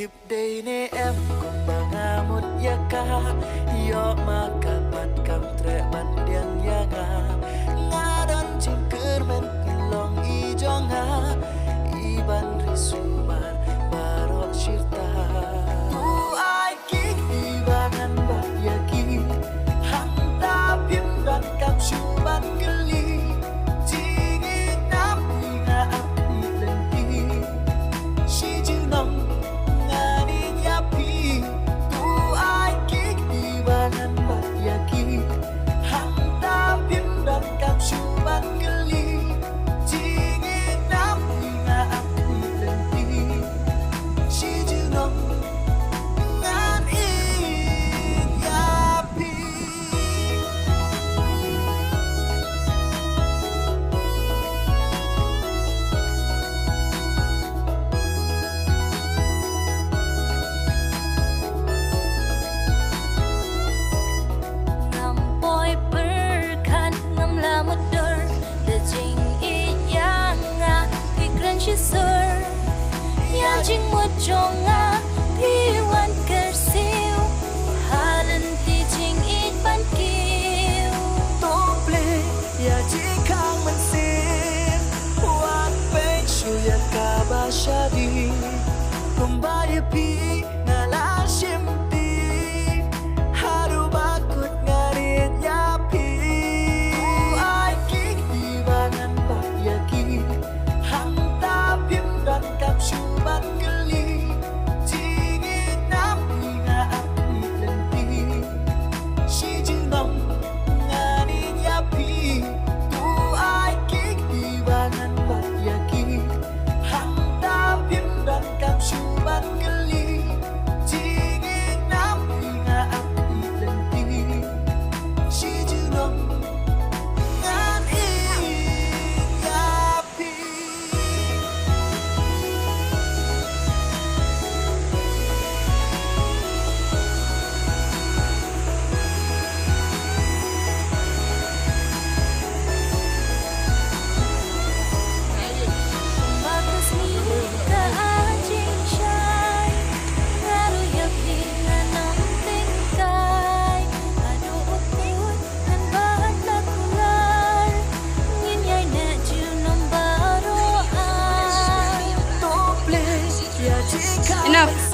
dịp đây nè em cùng bà nga một ya ca yo makapat kam tre ban diang ya nga dan cingker men long I jonga iban risuman barok shirta tu ai kik ibangan ba yaki hanta pim dan kam shuban geli jingi nam nga api lenti shi ju nong ngani nyapi tu ai kik ibangan ba yaki hanta pim dan kam shuban geli jingi nam nga api lenti shi ju nong ngani nyapi. Ngampoi berkan ngam la motor de jing I ya nga ikran shi sur ya jing mo jong